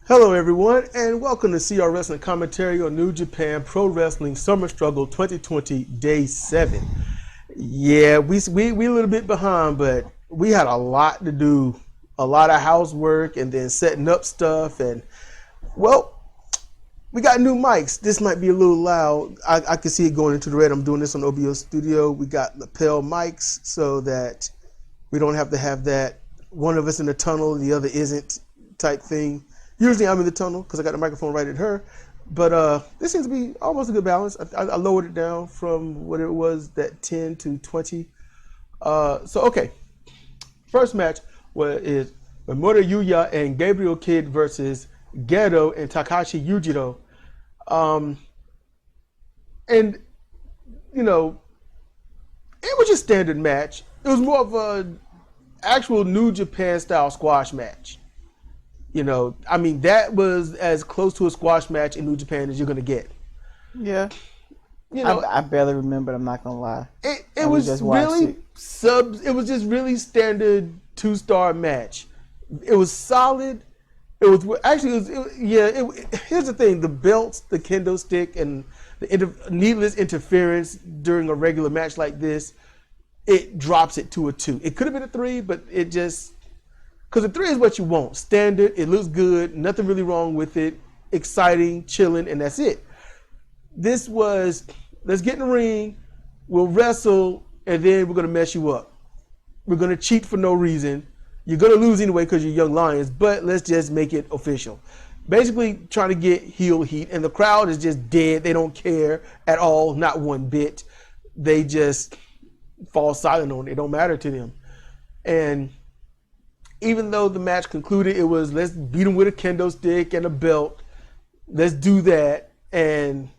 Hello, everyone, and welcome to CR Wrestling Commentary on New Japan Pro Wrestling Summer Struggle 2020 Day 7. Yeah, we a little bit behind, but we had a lot to do, a lot of housework, and then setting up stuff, and, well, we got new mics. This might be a little loud. I can see it going into the red. I'm doing this on OBO Studio. We got lapel mics so that we don't have to have that one of us in the tunnel, the other isn't type thing. Usually I'm in the tunnel because I got the microphone right at her. But this seems to be almost a good balance. I lowered it down from what it was, that 10 to 20. Okay. First match is Mamoru Yuya and Gabriel Kidd versus Gedo and Takashi Yujiro. And, you know, it was just a standard match. It was more of a actual New Japan style squash match. You know, I mean, that was as close to a squash match in New Japan as you're going to get. Yeah. You know, I barely remember, I'm not going to lie. It was just really it was just really standard 2-star match. It was solid. Here's the thing, the belts, the kendo stick, and the needless interference during a regular match like this, it drops it to a 2. It could have been a 3, but it just... Because the 3 is what you want. Standard, it looks good, nothing really wrong with it, exciting, chilling, and that's it. This was, let's get in the ring, we'll wrestle, and then we're going to mess you up. We're going to cheat for no reason. You're going to lose anyway because you're young lions, but let's just make it official. Basically trying to get heel heat, and the crowd is just dead. They don't care at all, not one bit. They just fall silent on it. It don't matter to them. And even though the match concluded, it was let's beat them with a kendo stick and a belt. Let's do that. And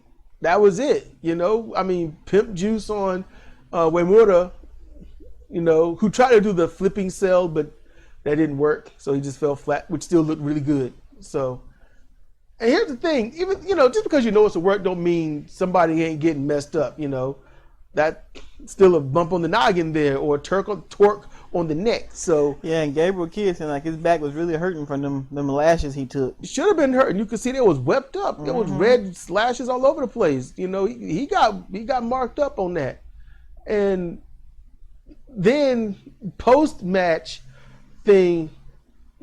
that was it. You know, I mean, pimp juice on Uemura, you know, who tried to do the flipping cell, but that didn't work. So he just fell flat, which still looked really good. So, and here's the thing, even, you know, just because you know it's a work don't mean somebody ain't getting messed up, you know. That still a bump on the noggin there or a torque on the neck. So yeah, and Gabriel Kidd seemed like his back was really hurting from them lashes he took. Should have been hurting. You could see there was wept up. There was red slashes all over the place. You know, he got marked up on that. And then post match thing,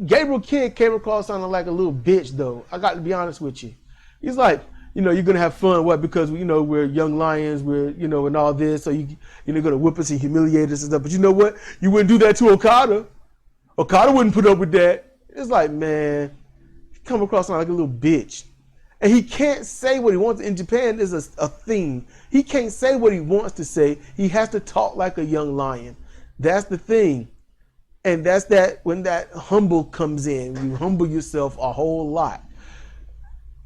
Gabriel Kidd came across sounding like a little bitch though. I got to be honest with you. He's like, you know, you're going to have fun, what, because, you know, we're young lions, we're, you know, and all this, so you're going to whip us and humiliate us and stuff. But you know what? You wouldn't do that to Okada. Okada wouldn't put up with that. It's like, man, you come across like a little bitch. And he can't say what he wants. In Japan, there's a thing. He can't say what he wants to say. He has to talk like a young lion. That's the thing. And that's that when that humble comes in. You humble yourself a whole lot.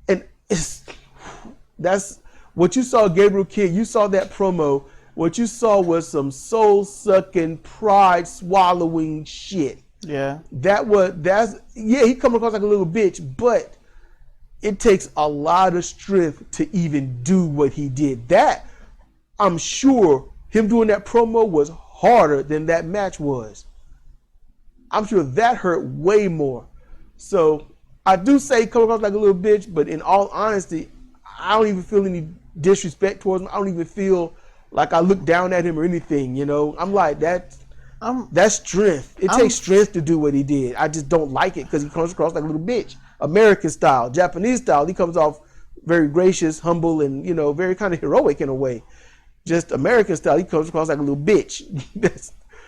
And that's what you saw, Gabriel Kidd. You saw that promo. What you saw was some soul-sucking, pride-swallowing shit. Yeah. He come across like a little bitch, but it takes a lot of strength to even do what he did. That, I'm sure, him doing that promo was harder than that match was. I'm sure that hurt way more. So I do say come across like a little bitch, but in all honesty, I don't even feel any disrespect towards him. I don't even feel like I look down at him or anything, you know. I'm like, that's strength. It takes strength to do what he did. I just don't like it because he comes across like a little bitch. American style, Japanese style, he comes off very gracious, humble, and, you know, very kind of heroic in a way. Just American style, he comes across like a little bitch.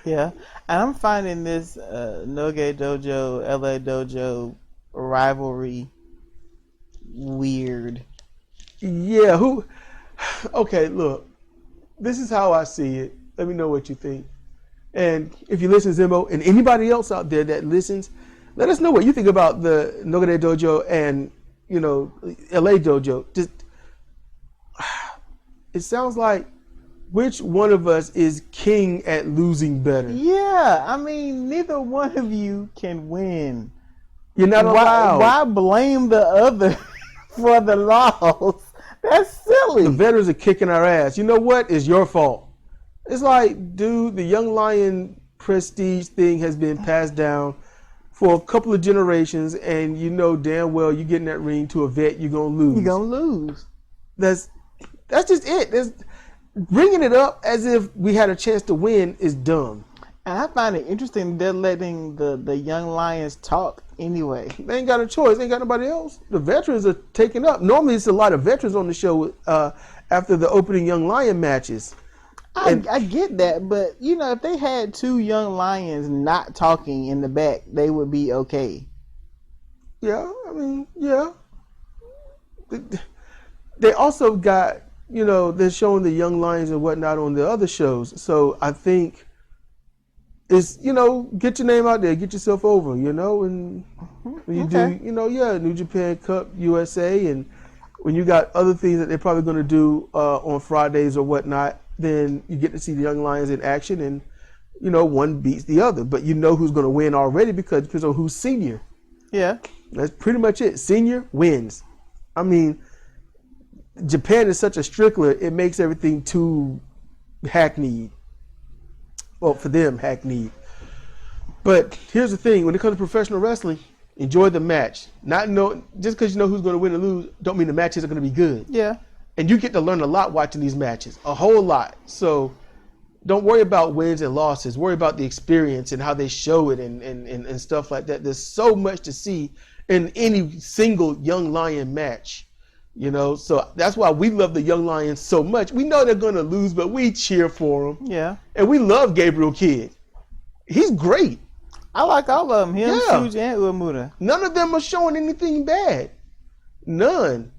Yeah, and I'm finding this Noge Dojo, LA Dojo rivalry weird. Yeah, okay, look, this is how I see it. Let me know what you think. And if you listen, Zimbo, and anybody else out there that listens, let us know what you think about the Nogare Dojo and, you know, LA Dojo. Just, it sounds like which one of us is king at losing better? Yeah, I mean, neither one of you can win. You're not allowed. Why blame the other for the loss? That's silly. The veterans are kicking our ass. You know what? It's your fault. It's like, dude, the Young Lion prestige thing has been passed down for a couple of generations, and you know damn well you get in that ring to a vet, you're gonna lose. You're gonna lose. That's just it. Bringing it up as if we had a chance to win is dumb. And I find it interesting they're letting the young lions talk anyway. They ain't got a choice. They ain't got nobody else. The veterans are taking up. Normally, it's a lot of veterans on the show after the opening Young Lion matches. I get that, but you know, if they had 2 young lions not talking in the back, they would be okay. Yeah, I mean, yeah. They also got, you know, they're showing the young lions and whatnot on the other shows. So I think it's, you know, get your name out there, get yourself over, you know, and when you do, you know, New Japan Cup USA, and when you got other things that they're probably going to do on Fridays or whatnot, then you get to see the young lions in action, and you know, one beats the other, but you know who's going to win already because it depends on who's senior. Yeah, that's pretty much it. Senior wins. I mean, Japan is such a strickler; it makes everything too hackneyed. Well, for them, hackneyed. But here's the thing: when it comes to professional wrestling, enjoy the match. Just because you know who's going to win or lose, don't mean the matches are going to be good. Yeah. And you get to learn a lot watching these matches, a whole lot. So don't worry about wins and losses. Worry about the experience and how they show it and stuff like that. There's so much to see in any single Young Lion match, you know. So that's why we love the Young Lions so much. We know they're going to lose, but we cheer for them. Yeah. And we love Gabriel Kidd. He's great. I like all of them. Him, Shuji, and Uemura. None of them are showing anything bad. None.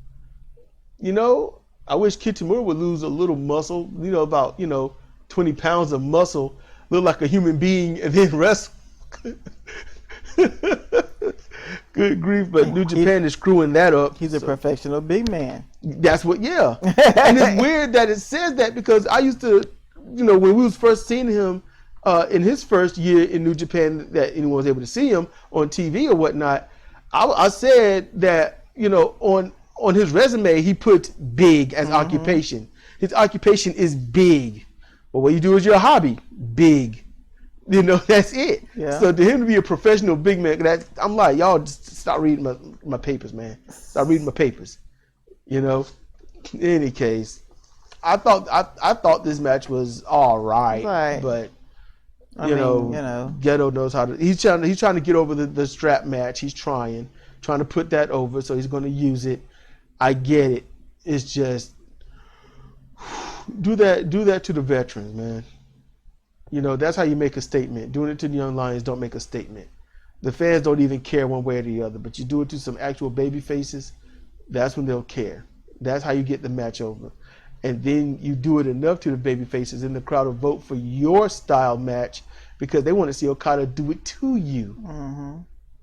You know, I wish Kitamura would lose a little muscle, you know, about, 20 pounds of muscle, look like a human being, and then wrestle. Good grief, but New Japan is screwing that up. He's a professional big man. That's what, yeah. And it's weird that it says that because I used to, when we was first seeing him in his first year in New Japan, that anyone was able to see him on TV or whatnot, I said that, on his resume, he put big as occupation. His occupation is big. But what you do is your hobby, big. That's it. Yeah. So to him to be a professional big man, I'm like, y'all just stop reading my papers, man. Stop reading my papers. In any case, I thought this match was all right. But Geto knows how to. He's trying to get over the strap match. He's trying to put that over. So he's going to use it. I get it. It's just do that to the veterans, man. That's how you make a statement. Doing it to the young lions don't make a statement. The fans don't even care one way or the other. But you do it to some actual baby faces, that's when they'll care. That's how you get the match over. And then you do it enough to the baby faces, and the crowd will vote for your style match because they want to see Okada do it to you.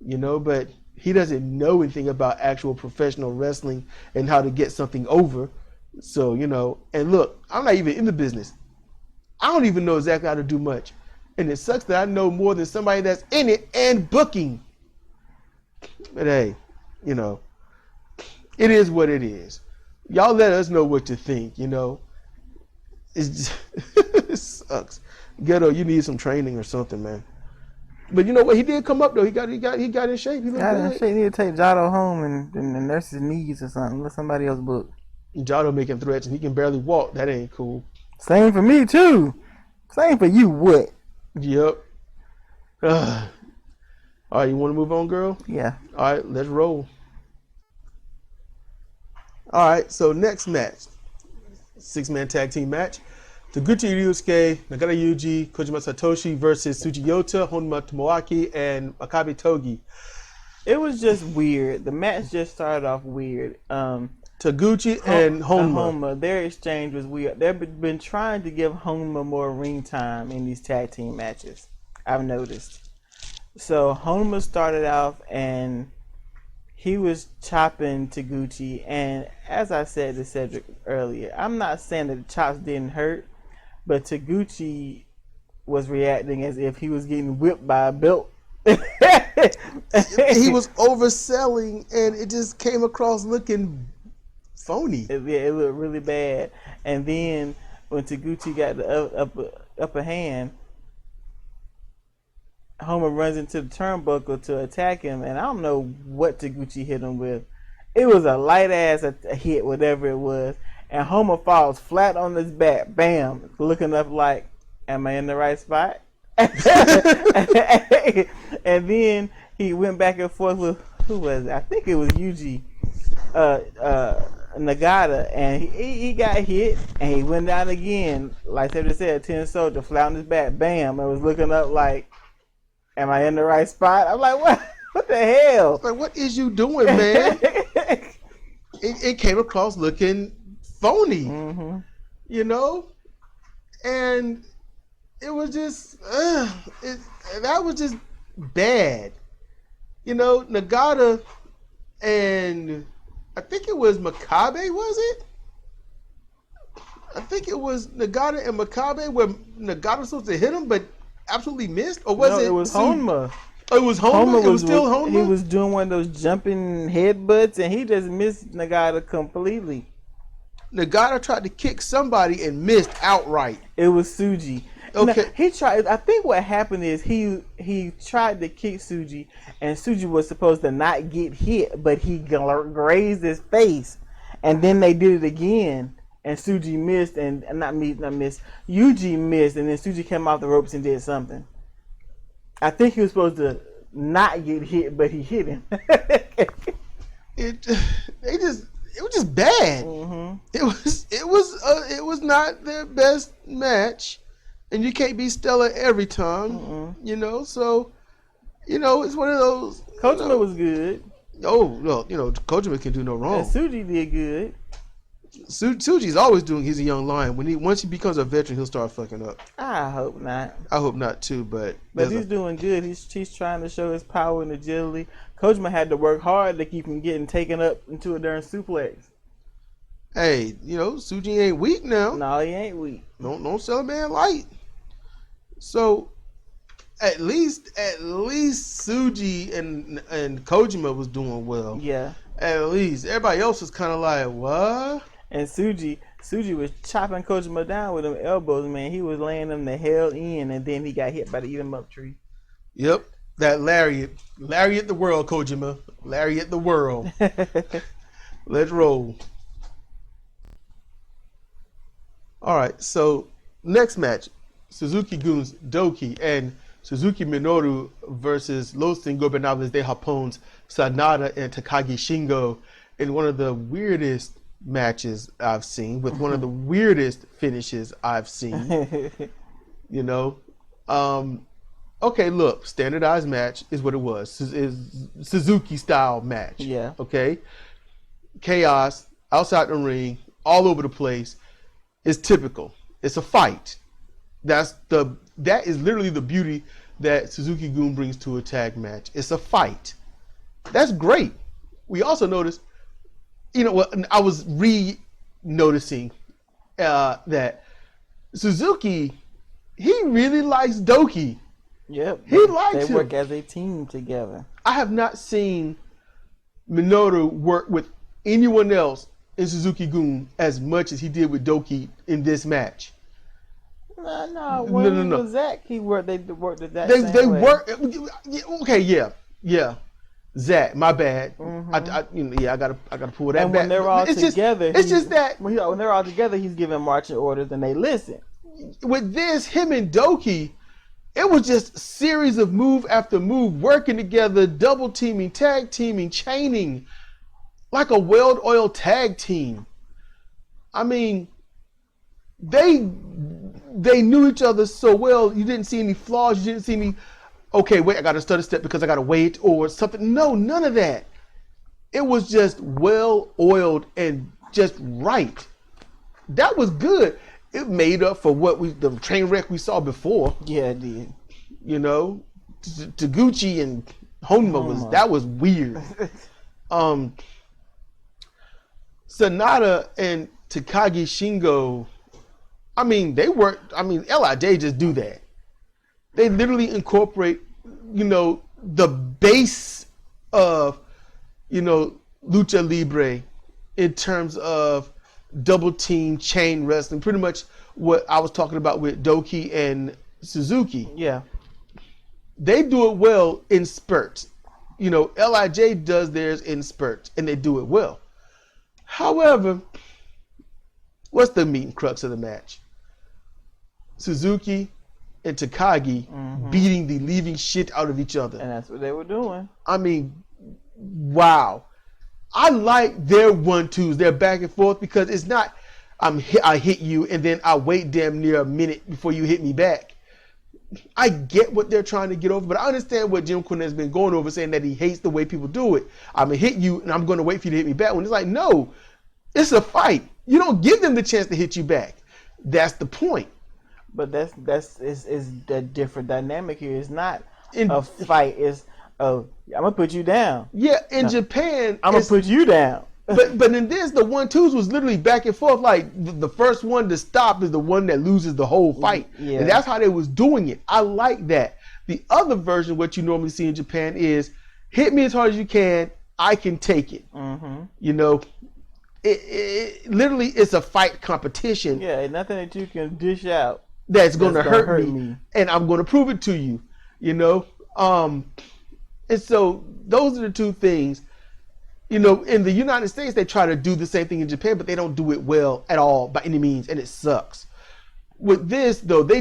But he doesn't know anything about actual professional wrestling and how to get something over. So, and look, I'm not even in the business. I don't even know exactly how to do much. And it sucks that I know more than somebody that's in it and booking. But hey, it is what it is. Y'all let us know what you think, It's just, it sucks. Geto, you need some training or something, man. But you know what? He did come up though. He got in shape. He got in shape. He need to take Jado home and nurse his knees or something. Let somebody else book. Jado making threats and he can barely walk. That ain't cool. Same for me too. Same for you. What? Yep. All right, you want to move on, girl? Yeah. All right, let's roll. All right, so next match, 6-man tag team match. Taguchi Ryusuke, Nagata Yuji, Kojima Satoshi versus Tsujiyota, Honma Tomoaki, and Makabe Togi. It was just weird. The match just started off weird. Taguchi and Honma. Their exchange was weird. They've been trying to give Honma more ring time in these tag team matches, I've noticed. So Honma started off and he was chopping Taguchi, and as I said to Cedric earlier, I'm not saying that the chops didn't hurt, but Taguchi was reacting as if he was getting whipped by a belt. He was overselling, and it just came across looking phony. It looked really bad. And then when Taguchi got the upper hand, Homer runs into the turnbuckle to attack him, and I don't know what Taguchi hit him with. It was a light ass hit, whatever it was, and Homer falls flat on his back, bam, looking up like, am I in the right spot? And then he went back and forth with, who was it? I think it was Yuji Nagata, and he got hit, and he went down again, like they said, Tin Soldier, flat on his back, bam, and was looking up like, am I in the right spot? I'm like, what? What the hell? Like, what is you doing, man? it came across looking phony, you know? And it was just, that was just bad. You know, Nagata and I think it was Makabe, was it? I think it was Nagata and Makabe where Nagata was supposed to hit him, but absolutely missed? Or was it was Honma. Oh, it was Honma? It was still Honma? He was doing one of those jumping headbutts, and he just missed Nagata completely. Nagata tried to kick somebody and missed outright. It was Tsuji. Okay. Now, he tried. I think what happened is he tried to kick Tsuji, and Tsuji was supposed to not get hit, but he grazed his face, and then they did it again, and Tsuji missed, and not missed. Yuji missed, and then Tsuji came off the ropes and did something. I think he was supposed to not get hit, but he hit him. It was just bad. It was not their best match, and you can't be stellar every time, you know. So, you know, it's one of those. Kojima was good. Oh no, you know, Kojima can do no wrong. And Tsuji did good. Tsuji's always doing. He's a young lion. Once he becomes a veteran, he'll start fucking up. I hope not. I hope not too, but he's doing good. He's trying to show his power and agility. Kojima had to work hard to keep him getting taken up into a darn suplex. Hey, you know, Tsuji ain't weak now. No, he ain't weak. Don't sell a man light. So at least Tsuji and Kojima was doing well. Yeah. At least everybody else was kind of like, what? And Tsuji was chopping Kojima down with them elbows, man. He was laying them the hell in, and then he got hit by the eat 'em up tree. Yep, that lariat the world, Kojima, lariat the world. Let's roll. All right, so next match, Suzuki-gun's Doki and Suzuki Minoru versus Los Ingobernables de Japon's Sanada and Takagi Shingo in one of the weirdest matches I've seen, with one of the weirdest finishes I've seen. You know? Okay, look, standardized match is what it was. Is Suzuki style match. Yeah. Okay? Chaos, outside the ring, all over the place. It's typical. It's a fight. That is literally the beauty that Suzuki-gun brings to a tag match. It's a fight. That's great. We also noticed, you know what, I was noticing that Suzuki, he really likes Doki. Yep. He likes him. They work as a team together. I have not seen Minoru work with anyone else in Suzuki-gun as much as he did with Doki in this match. No. When he was Zack, they worked at that They same way. work. Okay, yeah. Zack, my bad. I gotta pull that and back. when they're all together, it's just that when they're all together, he's giving marching orders and they listen. With this, him and Doki, it was just a series of move after move, working together, double teaming, tag teaming, chaining, like a well-oiled tag team. I mean, they knew each other so well. You didn't see any flaws. You didn't see any, okay, wait, I got to stutter step because I got to wait or something. No, none of that. It was just well-oiled and just right. That was good. It made up for the train wreck we saw before. Yeah, it did. You know, Taguchi and Honma that was weird. Sanada and Takagi Shingo, I mean, LIJ just do that. They literally incorporate, you know, the base of, you know, lucha libre in terms of double team chain wrestling. Pretty much what I was talking about with Doki and Suzuki. Yeah. they do it well in spurts. You know, LIJ does theirs in spurts, and they do it well. However, what's the meat and crux of the match? Suzuki and Takagi beating the living shit out of each other. And that's what they were doing. I mean, wow. I like their 1-2s, their back and forth, because it's not I hit you and then I wait damn near a minute before you hit me back. I get what they're trying to get over, but I understand what Jim Cornette has been going over, saying that he hates the way people do it. I'm going to hit you and I'm going to wait for you to hit me back. When it's like, no, it's a fight. You don't give them the chance to hit you back. That's the point. But that's the different dynamic here. It's not a fight. It's I'm gonna put you down. Yeah, in Japan, I'm gonna put you down. but in this, the 1-2s was literally back and forth. Like the first one to stop is the one that loses the whole fight, and that's how they was doing it. I like that. The other version, what you normally see in Japan, is hit me as hard as you can. I can take it. You know. It literally is a fight competition. Yeah, nothing that you can dish out that's going to hurt me, and I'm going to prove it to you. You know, and so those are the two things. You know, in the United States, they try to do the same thing in Japan, but they don't do it well at all by any means, and it sucks. With this, though, they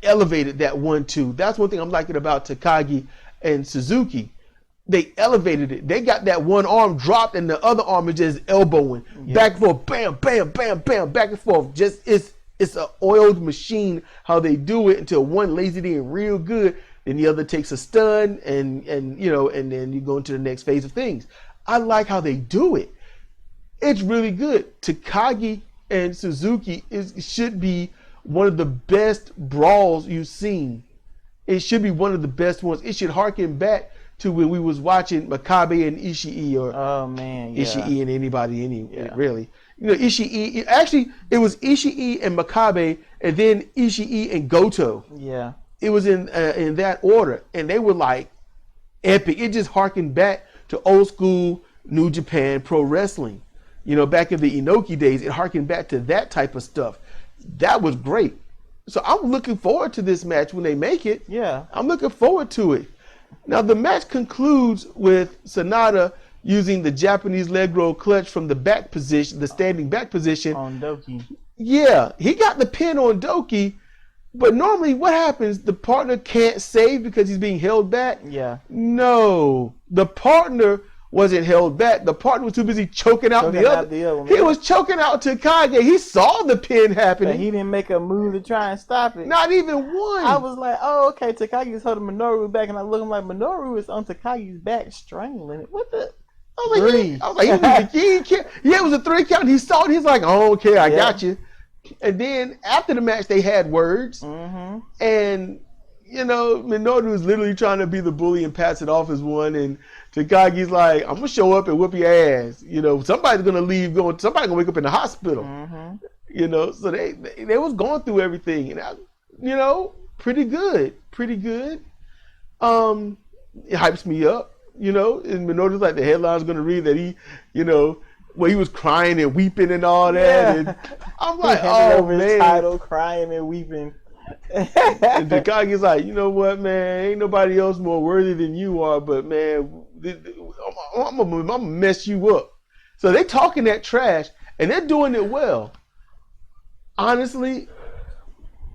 elevated that 1-2. That's one thing I'm liking about Takagi and Suzuki. They elevated it. They got that one arm dropped and the other arm is just elbowing back and forth, bam, bam, bam, bam, back and forth. Just it's an oiled machine how they do it until one lays it in real good, then the other takes a stun, and you know, and then you go into the next phase of things. I like how they do it. It's really good. Takagi and Suzuki should be one of the best brawls you've seen. It should be one of the best ones. It should harken back to when we was watching Makabe and Ishii, or Ishii and anybody really. You know, Ishii, actually it was Ishii and Makabe, and then Ishii and Goto. Yeah. It was in that order, and they were like epic. It just harkened back to old school New Japan pro wrestling. You know, back in the Inoki days, it harkened back to that type of stuff. That was great. So I'm looking forward to this match when they make it. Yeah. I'm looking forward to it. Now the match concludes with Sanada using the Japanese leg roll clutch from the back position, the standing back position. On Doki. Yeah, he got the pin on Doki, but normally what happens? The partner can't save because he's being held back? Yeah. No, the partner wasn't held back. The partner was too busy choking out the other one. He was choking out Takagi. He saw the pin happening. But he didn't make a move to try and stop it. Not even one. I was like, oh, okay, Takagi's holding Minoru back, and I look, I'm like, Minoru is on Takagi's back strangling it. What the? I was like, he can't. Yeah, it was a 3 count. He saw it. He's like, oh, okay, I got you. And then after the match, they had words. And, you know, Minoru was literally trying to be the bully and pass it off as one. And Takagi's like, I'm going to show up and whoop your ass. You know, somebody's going to leave, somebody's going to wake up in the hospital. You know, so they was going through everything. And, you know, pretty good. It hypes me up. You know, and Minoru's like, the headline's going to read that he, you know, well, he was crying and weeping and all that. Yeah. And I'm like, oh, man. His title, crying and weeping. And Takagi's like, you know what, man? Ain't nobody else more worthy than you are, but, man, I'm going to mess you up. So they talking that trash, and they're doing it well. Honestly,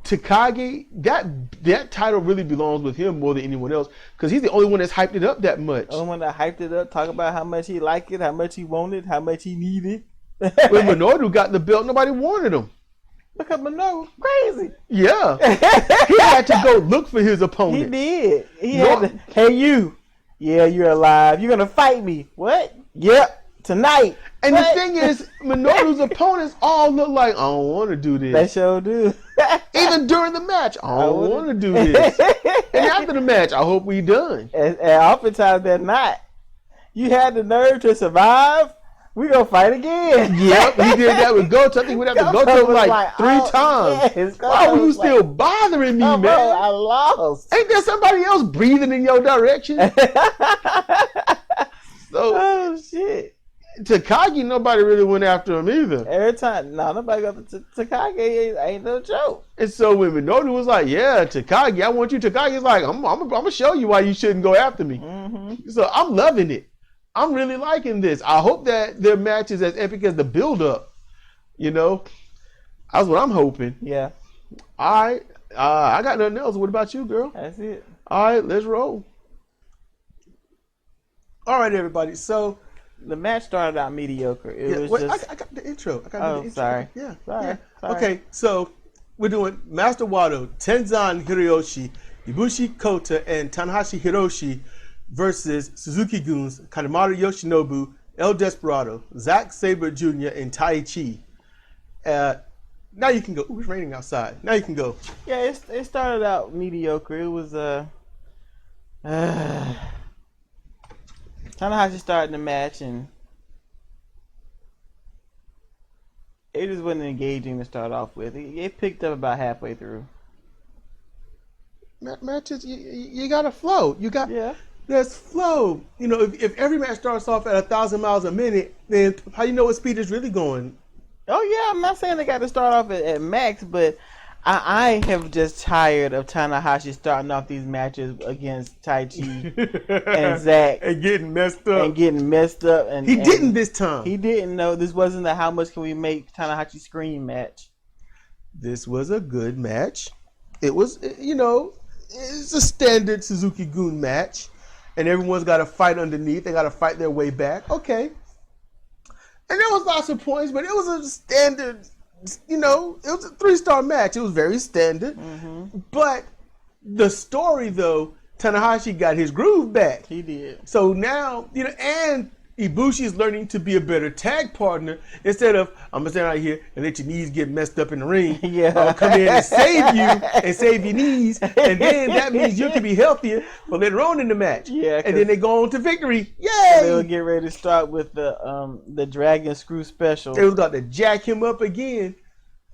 Takagi, that title really belongs with him more than anyone else, because he's the only one that's hyped it up that much. The only one that hyped it up, talk about how much he liked it, how much he wanted, how much he needed. When Minoru got the belt, nobody wanted him. Because Minoru crazy. Yeah. He had to go look for his opponent. He did. He had to, hey, you. Yeah, you're alive. You're going to fight me. What? Yep. Tonight. And what? The thing is, Minoru's opponents all look like, I don't want to do this. They sure do. Even during the match, I don't want to do this. And after the match, I hope we done. And oftentimes they're not. You had the nerve to survive. We gonna fight again. Yep, he did that with Goto. I think we have to Goto like 3 times. Yes, why were you still bothering me, man? I lost. Ain't there somebody else breathing in your direction? So, oh shit. Takagi, nobody really went after him either. Every time, nobody got to Takagi. Ain't no joke. And so when Minoru was like, "Yeah, Takagi, I want you," Takagi's like, "I'm gonna show you why you shouldn't go after me." Mm-hmm. So I'm loving it. I'm really liking this. I hope that their match is as epic as the build-up. You know, that's what I'm hoping. Yeah. All right. I got nothing else. What about you, girl? That's it. All right, let's roll. All right, everybody. So the match started out mediocre. It was just. I got the intro. Sorry. Yeah. Sorry. Yeah. Sorry. Okay, so we're doing Master Wato, Tenzan Hiroshi, Ibushi Kota, and Tanahashi Hiroshi versus Suzuki Guns, Kanemaru Yoshinobu, El Desperado, Zack Sabre Jr., and Tai Chi. Now you can go. Ooh, it's raining outside. Now you can go. Yeah, it started out mediocre. It was Tanahashi started the match and it just wasn't engaging to start off with. It picked up about halfway through. Matches, you got to flow. Yeah. There's flow. You know, if every match starts off at 1,000 miles a minute, then how you know what speed is really going? Oh yeah, I'm not saying they got to start off at max, but I have just tired of Tanahashi starting off these matches against Tai Chi and Zack and getting messed up. And he didn't this time. He didn't know this wasn't the how much can we make Tanahashi scream match. This was a good match. It was, you know, it's a standard Suzuki-gun match, and everyone's got to fight underneath. They got to fight their way back. Okay. And there was lots of points, but it was a standard, you know, it was a 3-star match. It was very standard. Mm-hmm. But the story, though, Tanahashi got his groove back. He did. So now, you know, and Ibushi is learning to be a better tag partner instead of, I'm going to stand right here and let your knees get messed up in the ring. Yeah. I'll come in and save you and save your knees. And then that means you can be healthier for later on in the match. Yeah. And then they go on to victory. Yay! They'll get ready to start with the Dragon Screw special. They was got to jack him up again.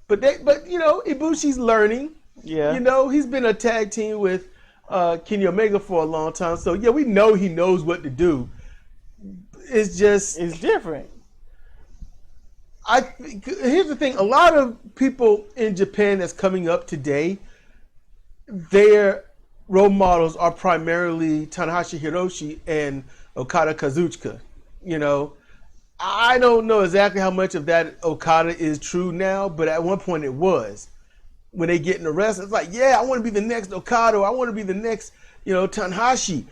But you know, Ibushi's learning. Yeah. You know, he's been a tag team with Kenny Omega for a long time. So yeah, we know he knows what to do. It's different. Here's the thing. A lot of people in Japan that's coming up today, their role models are primarily Tanahashi Hiroshi and Okada Kazuchika. You know, I don't know exactly how much of that Okada is true now, but at one point it was. When they get in the wrestling, it's like, yeah, I want to be the next Okada. I want to be the next, you know, Tanahashi.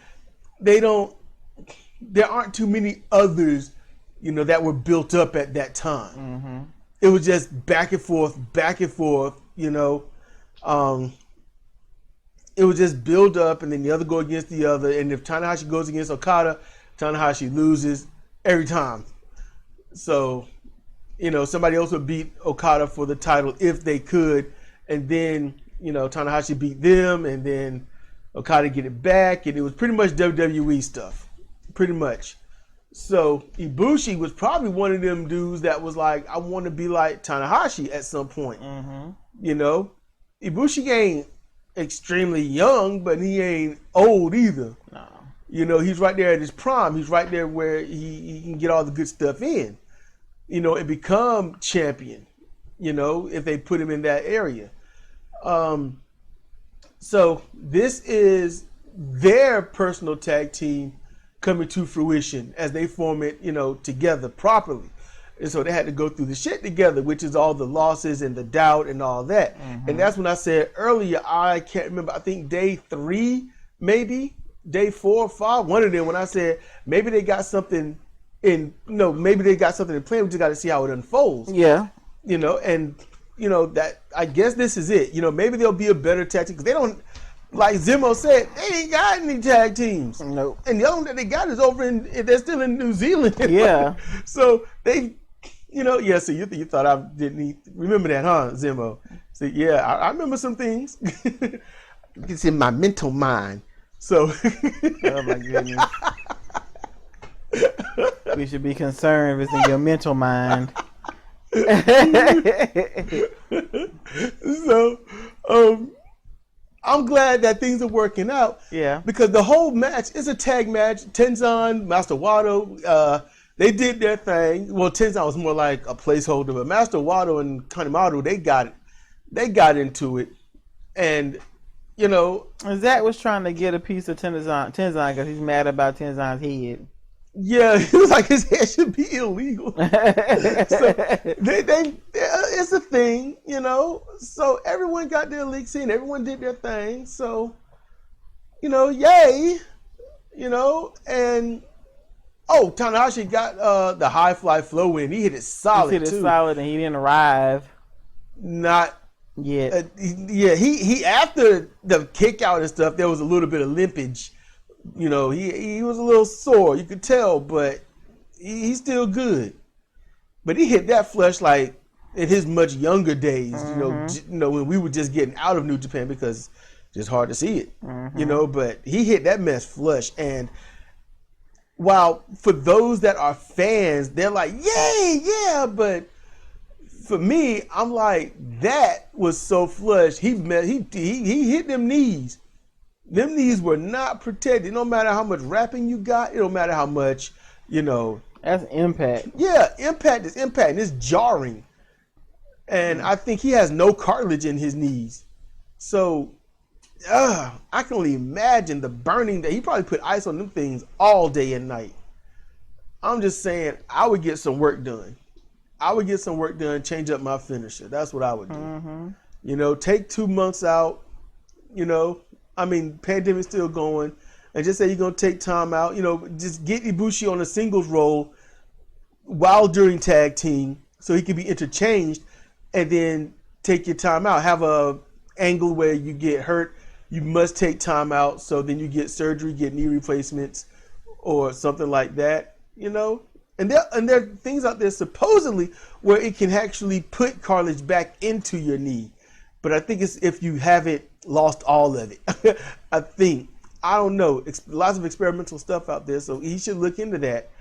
There aren't too many others, you know, that were built up at that time. Mm-hmm. It was just back and forth, you know. It was just build up and then the other go against the other. And if Tanahashi goes against Okada, Tanahashi loses every time. So, you know, somebody else would beat Okada for the title if they could. And then, you know, Tanahashi beat them and then Okada get it back. And it was pretty much WWE stuff. Pretty much. So Ibushi was probably one of them dudes that was like, I want to be like Tanahashi at some point. Mm-hmm. You know, Ibushi ain't extremely young, but he ain't old either. No. You know, he's right there at his prime. He's right there where he can get all the good stuff in, you know, and become champion, you know, if they put him in that area. So this is their personal tag team coming to fruition as they form it, you know, together properly. And so they had to go through the shit together, which is all the losses and the doubt and all that. Mm-hmm. And that's when I said earlier, I can't remember, I think day 3, maybe, day 4 or 5, one of them, when I said maybe they got something in, maybe they got something in plan, we just got to see how it unfolds. Yeah. You know, and, you know, that, I guess this is it. You know, maybe there'll be a better tag team, because they don't, like Zemo said, they ain't got any tag teams. Nope. And the other one that they got is over they're still in New Zealand. Yeah. So they, you know, yeah, so you thought I didn't remember that, huh, Zemo? So yeah, I remember some things. It's in my mental mind. So. Oh my goodness. We should be concerned if it's in your mental mind. So, I'm glad that things are working out. Yeah. Because the whole match is a tag match. Tenzan, Master Wato, they did their thing. Well, Tenzan was more like a placeholder, but Master Wato and Kanemaru, they got into it, and you know, Zach was trying to get a piece of Tenzan because he's mad about Tenzan's head. yeah, he was like his head should be illegal. So it's a thing, you know. So everyone got their elixir and everyone did their thing. So, you know, yay, you know, and Tanahashi got the high fly flow in. He hit it solid. He hit it solid, and he didn't arrive. Not yet. Yeah, he after the kick out and stuff, there was a little bit of limpage. You know, he was a little sore, you could tell, but he's still good. But he hit that flush like in his much younger days, you know, when we were just getting out of New Japan because it's just hard to see it, you know. But he hit that mess flush, and while for those that are fans, they're like, yay, yeah, but for me, I'm like, that was so flush. He hit them knees. Them knees were not protected. No matter how much wrapping you got, it don't matter how much, you know. That's impact. Yeah, impact is impact, and it's jarring. And I think he has no cartilage in his knees. So, I can only imagine the burning that he probably put ice on them things all day and night. I'm just saying, I would get some work done. Change up my finisher. That's what I would do. You know, take 2 months out, you know. I mean, pandemic's still going, and just say you're gonna take time out. You know, just get Ibushi on a singles role while during tag team, so he can be interchanged, and then take your time out. Have a angle where you get hurt, you must take time out, so then you get surgery, get knee replacements, or something like that. You know, and there are things out there supposedly where it can actually put cartilage back into your knee, but I think it's if you haven't lost all of it. I don't know. Lots of experimental stuff out there, so he should look into that.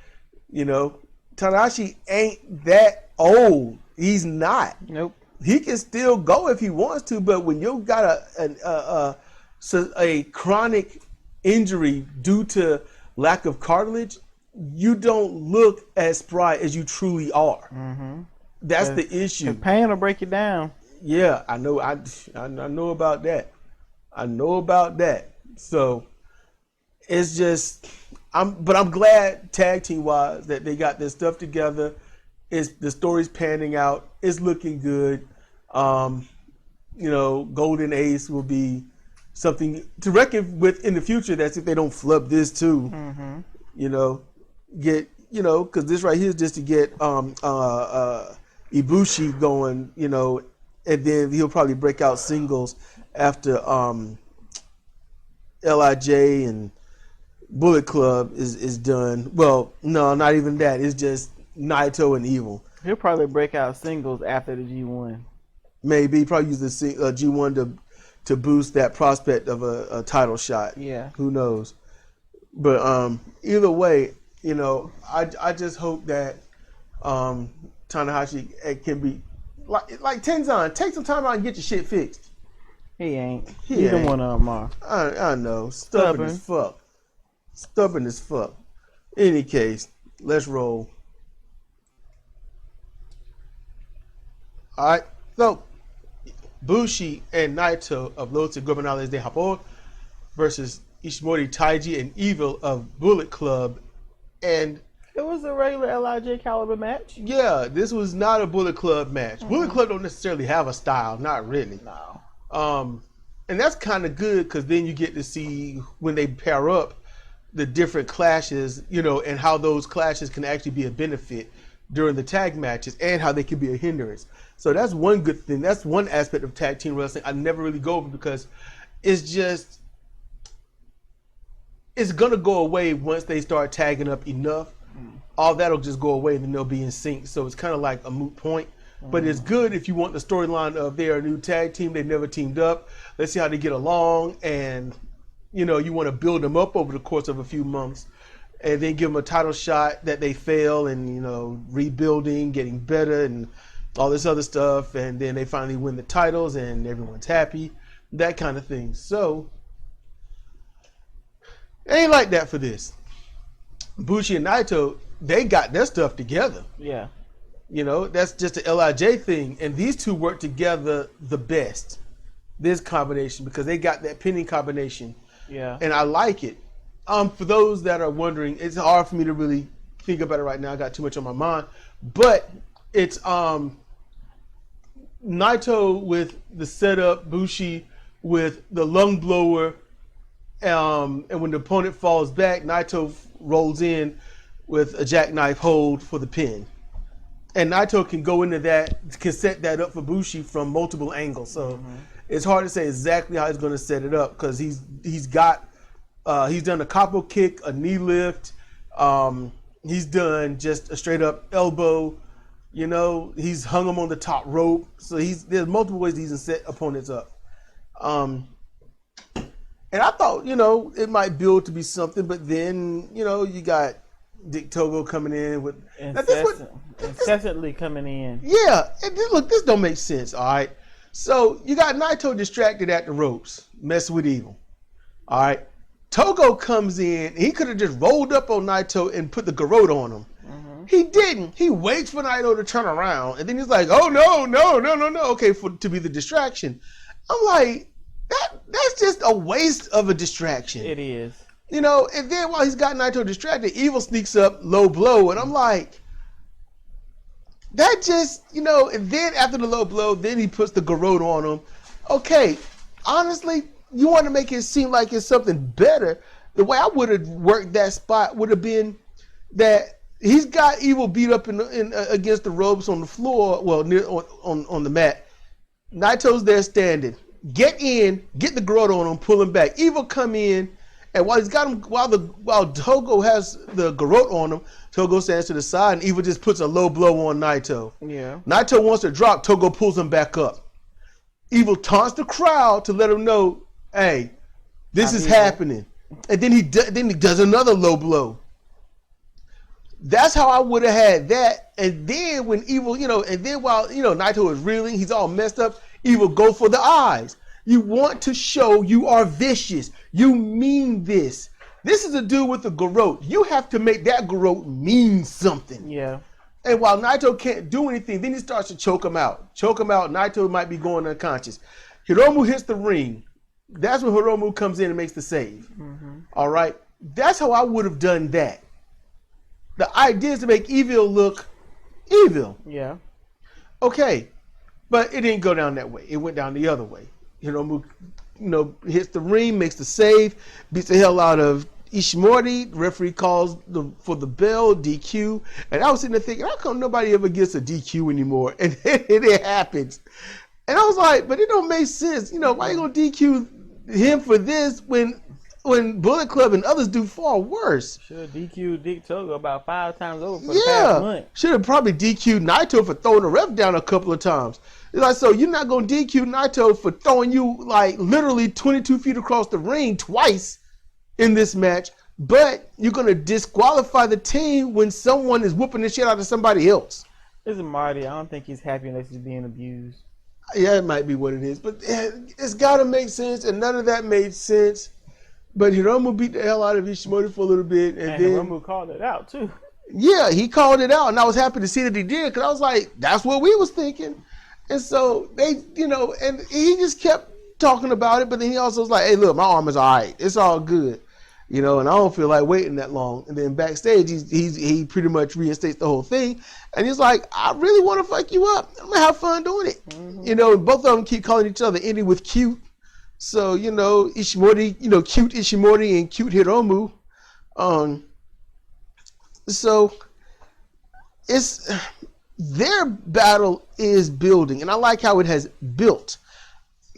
You know, Tanahashi ain't that old. He's not. Nope. He can still go if he wants to, but when you got a chronic injury due to lack of cartilage, you don't look as spry as you truly are. That's the issue. The pain will break you down. Yeah, I know. I know about that. So it's just, I'm glad tag team wise that they got their stuff together. The story's panning out. It's looking good. You know, Golden Ace will be something to reckon with in the future. That's if they don't flub this too. You know, because this right here is just to get Ibushi going. You know. And then he'll probably break out singles after LIJ and Bullet Club is done. Well, no, not even that. It's just Naito and Evil. He'll probably break out singles after the G1. Maybe probably use the G1 to boost that prospect of a title shot. Yeah. Who knows? But either way, you know, I just hope that Tanahashi can be. Like Tenzan, take some time out and get your shit fixed. He ain't. Either one of them are. I know. Stubborn as fuck. Any case, let's roll. Alright, so Bushi and Naito of Los Gobernadores de Japón versus Ishimori, Taiji, and Evil of Bullet Club. And it was a regular LIJ caliber match. Yeah, this was not a Bullet Club match. Bullet Club don't necessarily have a style, not really. No. And that's kind of good because then you get to see when they pair up the different clashes, you know, and how those clashes can actually be a benefit during the tag matches and how they can be a hindrance. So that's one good thing. That's one aspect of tag team wrestling I never really go over because it's going to go away once they start tagging up enough. All that'll just go away and then they'll be in sync. So it's kind of like a moot point. But it's good if you want the storyline of they're a new tag team, they never teamed up. Let's see how they get along. And, you know, you want to build them up over the course of a few months and then give them a title shot that they fail and, you know, rebuilding, getting better and all this other stuff. And then they finally win the titles and everyone's happy. That kind of thing. So, it ain't like that for this. Bushi and Naito they got their stuff together. Yeah. You know, that's just the LIJ thing. And these two work together the best. This combination, because they got that pinning combination. Yeah. And I like it. For those that are wondering, it's hard for me to really think about it right now. I got too much on my mind. But it's Naito with the setup, Bushi with the lung blower, and when the opponent falls back, Naito rolls in with a jackknife hold for the pin. And Naito can go into that, can set that up for Bushi from multiple angles. So it's hard to say exactly how he's going to set it up, because he's done a capo kick, a knee lift, he's done just a straight up elbow. You know, he's hung him on the top rope. So there's multiple ways he's set opponents up. And I thought, you know, it might build to be something, but then, you know, you got Dick Togo coming in with incessantly coming in. Yeah, and look, this don't make sense. All right, so you got Naito distracted at the ropes, messing with Evil. All right, Togo comes in. He could have just rolled up on Naito and put the garrote on him. He didn't. He waits for Naito to turn around, and then he's like, "Oh no. Okay, to be the distraction." I'm like, that's just a waste of a distraction. It is. You know, and then while he's got Naito distracted, Evil sneaks up, low blow, and I'm like, that just, you know, and then after the low blow, then he puts the garrote on him. Okay, honestly, you want to make it seem like it's something better. The way I would have worked that spot would have been that he's got Evil beat up in against the ropes on the floor, well, near on the mat. Naito's there standing. Get in, get the garrote on him, pull him back. Evil come in. And while he's got him, while Togo has the garrote on him, Togo stands to the side, and Evil just puts a low blow on Naito. Yeah. Naito wants to drop. Togo pulls him back up. Evil taunts the crowd to let him know, "Hey, this is happening." And then he does another low blow. That's how I would have had that. And then when Evil, you know, and then while, you know, Naito is reeling, he's all messed up. Evil go for the eyes. You want to show you are vicious. You mean this. This is a dude with a garrote. You have to make that garrote mean something. Yeah. And while Naito can't do anything, then he starts to choke him out. Naito might be going unconscious. Hiromu hits the ring. That's when Hiromu comes in and makes the save. All right? That's how I would have done that. The idea is to make Evil look evil. Yeah. Okay. But it didn't go down that way. It went down the other way. Hiromu, you know, hits the ring, makes the save, beats the hell out of Ishimori. The referee calls for the bell, DQ. And I was sitting there thinking, how come nobody ever gets a DQ anymore? And then it happens. And I was like, but it don't make sense. You know, why are you going to DQ him for this when Bullet Club and others do far worse? Should have DQ'd Dick Togo about 5 times over for the past month. Should have probably DQ'd Naito for throwing the ref down a couple of times. It's like, so you're not going to DQ Naito for throwing you like literally 22 feet across the ring twice in this match, but you're going to disqualify the team when someone is whooping the shit out of somebody else. This is Marty. I don't think he's happy unless he's being abused. Yeah, it might be what it is, but it's got to make sense, and none of that made sense. But Hiromu beat the hell out of Ishimori for a little bit, and then Hiromu called it out too. Yeah, he called it out, and I was happy to see that he did, because I was like, that's what we was thinking. And so they, you know, and he just kept talking about it, but then he also was like, hey, look, my arm is all right. It's all good. You know, and I don't feel like waiting that long. And then backstage, he pretty much reinstates the whole thing. And he's like, I really want to fuck you up. I'm going to have fun doing it. You know, and both of them keep calling each other ending with cute. So, you know, Ishimori, you know, cute Ishimori and cute Hiromu. So it's... Their battle is building, and I like how it has built.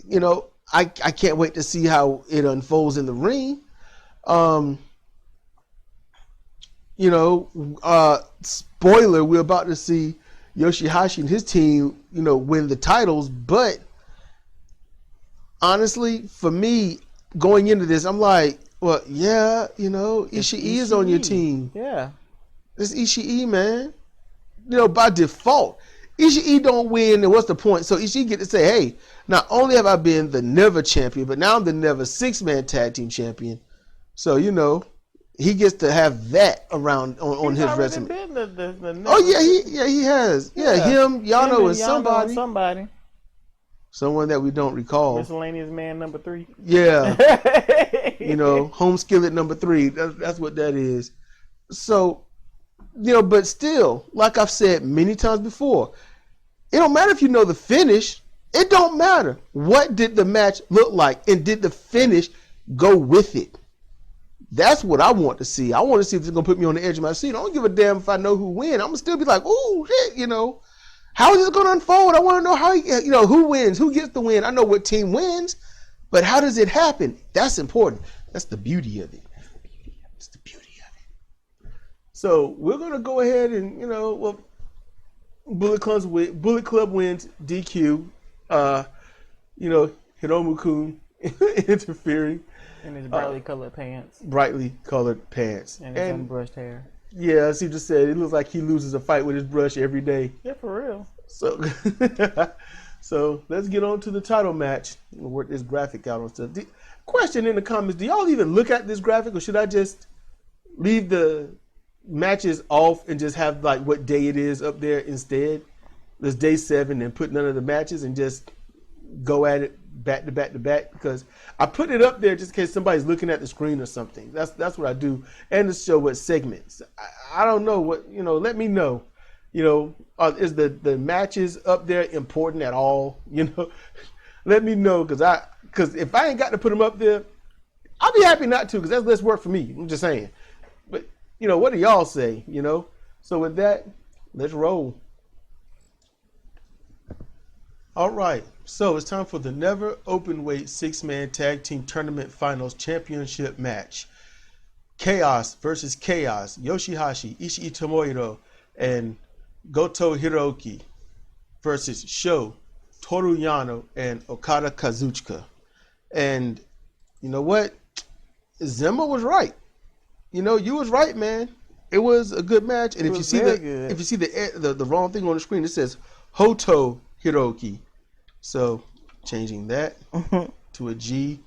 You know, I can't wait to see how it unfolds in the ring. You know, spoiler, we're about to see Yoshihashi and his team, you know, win the titles. But honestly, for me, going into this, I'm like, well, yeah, you know, Ishii is on your team. Yeah. It's Ishii, man. You know, by default, Ishii don't win, and what's the point? So Ishii get to say, hey, not only have I been the Never champion, but now I'm the Never 6-man tag team champion. So, you know, he gets to have that around on his resume. He has. Yeah, him, Yano, and somebody. Someone that we don't recall. Miscellaneous man number 3. Yeah. Home skillet number 3. That's what that is. So, but still, like I've said many times before, it don't matter if you know the finish. It don't matter. What did the match look like? And did the finish go with it? That's what I want to see. I want to see if it's going to put me on the edge of my seat. I don't give a damn if I know who wins. I'm going to still be like, ooh, shit, How is this going to unfold? I want to know how, who wins, who gets the win. I know what team wins, but how does it happen? That's important. That's the beauty of it. It's the beauty of it. So we're going to go ahead and, Bullet Club wins DQ. Hiromu-kun interfering. In his brightly colored pants. Brightly colored pants. And his unbrushed hair. Yeah, as he just said, it looks like he loses a fight with his brush every day. Yeah, for real. So, so let's get on to the title match. We'll work this graphic out on stuff. Question in the comments, do y'all even look at this graphic, or should I just leave the matches off and just have like what day it is up there instead? There's day 7 and put none of the matches and just go at it back to back to back, because I put it up there just in case somebody's looking at the screen or something. That's what I do, and to show what segments. I don't know what, let me know. Is the matches up there important at all? Let me know, because if I ain't got to put them up there, I'll be happy not to, because that's less work for me. I'm just saying. But what do y'all say? So with that, let's roll. All right, so it's time for the Never Openweight 6-man Tag Team Tournament Finals Championship match. Chaos versus Chaos, Yoshihashi, Ishii Tomohiro, and Goto Hiroki versus Sho, Toru Yano, and Okada Kazuchika. And you know what? Zimmer was right. You was right, man. It was a good match. And if you see the wrong thing on the screen, it says Hoto Hiroki. So changing that to a G,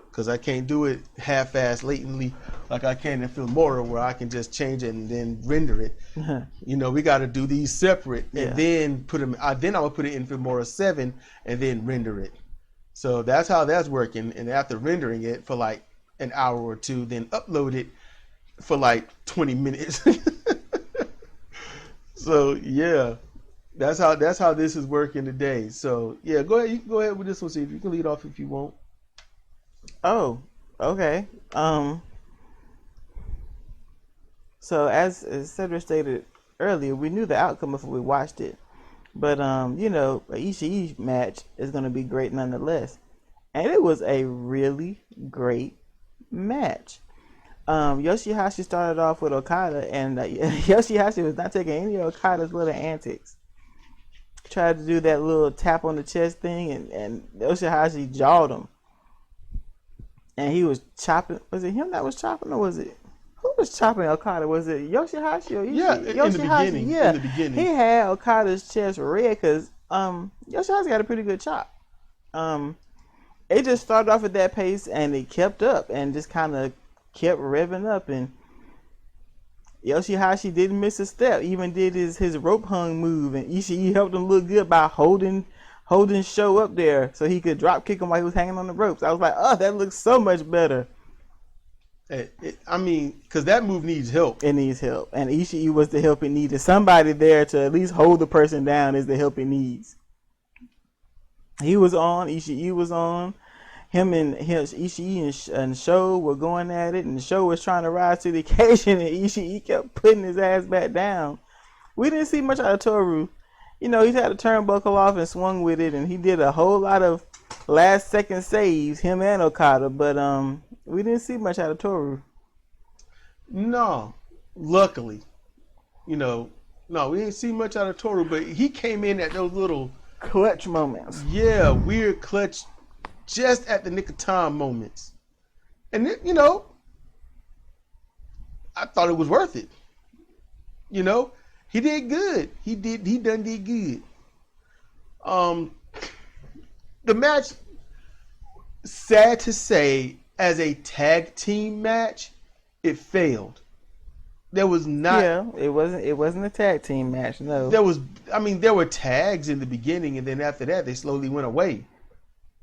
because I can't do it half-assed latently like I can in Filmora, where I can just change it and then render it. We got to do these separate and then put them. Then I will put it in Filmora 7 and then render it. So that's how that's working. And after rendering it for like an hour or two, then upload it for like 20 minutes. So yeah. That's how this is working today. So yeah, go ahead. You can go ahead with this one. See if you can lead off if you want. Oh, okay. So as Cedric stated earlier, we knew the outcome before we watched it, but an Ishii match is going to be great nonetheless, and it was a really great match. Yoshihashi started off with Okada, and Yoshihashi was not taking any of Okada's little antics. Tried to do that little tap on the chest thing, and Yoshihashi jawed him. And he was chopping. Was it him that was chopping, or was it who was chopping Okada? Was it Yoshihashi or Ishii? Yeah, Yoshihashi, in the beginning. He had Okada's chest red because Yoshihashi got a pretty good chop. It just started off at that pace, and it kept up, and just kind of kept revving up, and Yoshihashi didn't miss a step, even did his rope hung move, and Ishii helped him look good by holding Sho up there so he could drop kick him while he was hanging on the ropes. I was like, oh, that looks so much better. Because that move needs help. It needs help, and Ishii was the help it needed. Somebody there to at least hold the person down is the help it needs. He was on, Ishii was on. Ishii and Sho were going at it, and Sho was trying to rise to the occasion, and Ishii kept putting his ass back down. We didn't see much out of Toru. He's had a turnbuckle off and swung with it, and he did a whole lot of last second saves, him and Okada, but we didn't see much out of Toru. No, luckily. No, we didn't see much out of Toru, but he came in at those little clutch moments. Yeah, weird clutch, just at the nick of time moments. And I thought it was worth it. He did good. He done did good. The match, sad to say, as a tag team match, it failed. There was not. Yeah, it wasn't a tag team match. No. There were tags in the beginning, and then after that, they slowly went away.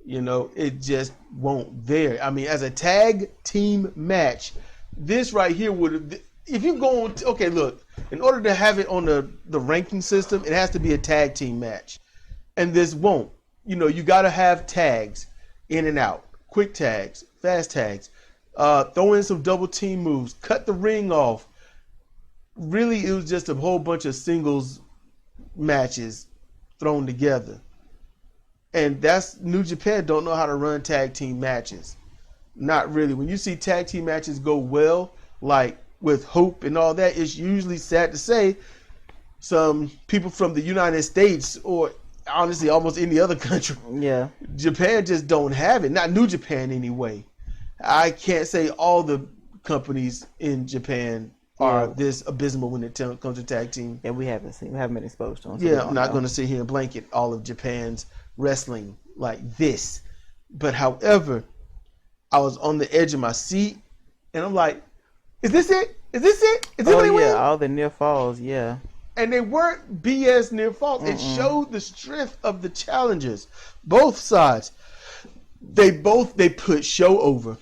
It just won't there. I mean, as a tag team match, this right here would have. If you go on, okay, look. In order to have it on the ranking system, it has to be a tag team match, and this won't. You got to have tags, in and out, quick tags, fast tags, throw in some double team moves, cut the ring off. Really, it was just a whole bunch of singles matches thrown together. And that's New Japan don't know how to run tag team matches. Not really. When you see tag team matches go well, like with Hope and all that, it's usually, sad to say, some people from the United States or honestly almost any other country. Yeah. Japan just don't have it. Not New Japan anyway. I can't say all the companies in Japan are this abysmal when it comes to tag team. Yeah, we haven't been exposed to them. Yeah, I'm not going to sit here and blanket all of Japan's wrestling like this. But however, I was on the edge of my seat, and I'm like, is this it? Is this it? Is this Oh, yeah, all the near falls, yeah. And they weren't BS near falls. It showed the strength of the challengers. Both sides. They put Show over.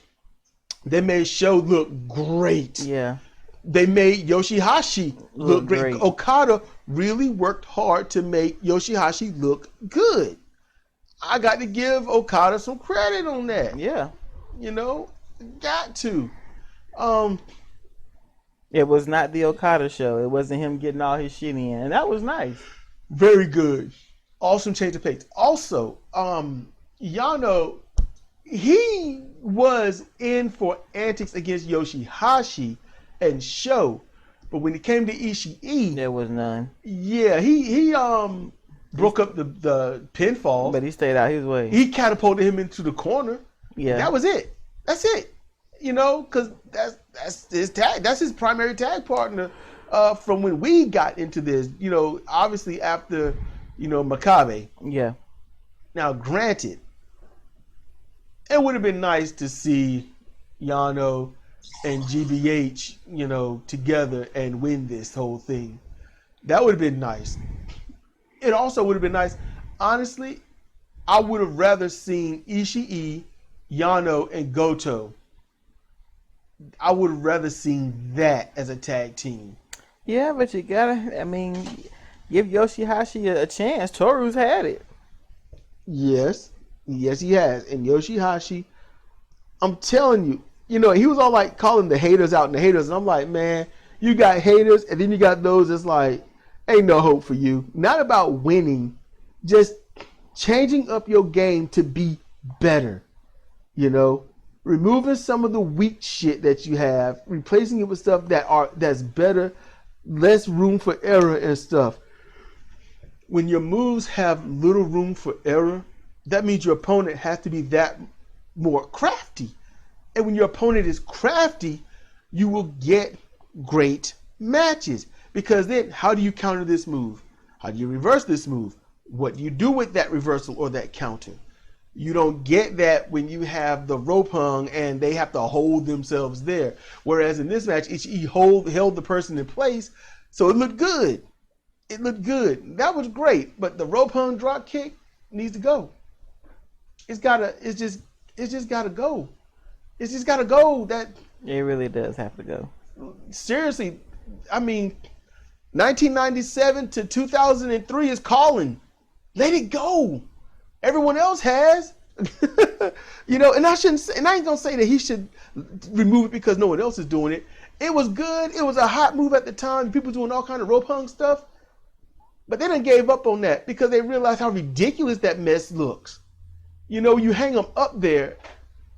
They made Show look great. Yeah. They made Yoshihashi look great. Okada really worked hard to make Yoshihashi look good. I got to give Okada some credit on that. Yeah. Got to. It was not the Okada show. It wasn't him getting all his shit in. And that was nice. Very good. Awesome change of pace. Also, Yano, he was in for antics against Yoshihashi and Show. But when it came to Ishii, there was none. Yeah, he broke up the pinfall. But he stayed out his way. He catapulted him into the corner. Yeah. That was it. That's it. Because that's his tag. That's his primary tag partner from when we got into this. Obviously after, Makabe. Yeah. Now, granted, it would have been nice to see Yano and GBH, together and win this whole thing. That would have been nice. It also would have been nice. Honestly, I would have rather seen Ishii, Yano, and Goto. I would have rather seen that as a tag team. Yeah, but you gotta, give Yoshihashi a chance. Toru's had it. Yes, he has. And Yoshihashi, I'm telling you, he was all like calling the haters out and the haters. And I'm like, man, you got haters and then you got those that's like, ain't no hope for you. Not about winning, just changing up your game to be better. Removing some of the weak shit that you have, replacing it with stuff that's better, less room for error and stuff. When your moves have little room for error, that means your opponent has to be that more crafty. And when your opponent is crafty, you will get great matches. Because then, how do you counter this move? How do you reverse this move? What do you do with that reversal or that counter? You don't get that when you have the rope hung and they have to hold themselves there. Whereas in this match, he held the person in place, so it looked good. It looked good. That was great. But the rope hung drop kick needs to go. It's just gotta go. It's just gotta go. It really does have to go. Seriously, 1997 to 2003 is calling. Let it go. Everyone else has, and I ain't gonna say that he should remove it because no one else is doing it. It was good. It was a hot move at the time. People doing all kind of rope hung stuff, but they done gave up on that because they realized how ridiculous that mess looks. You hang them up there,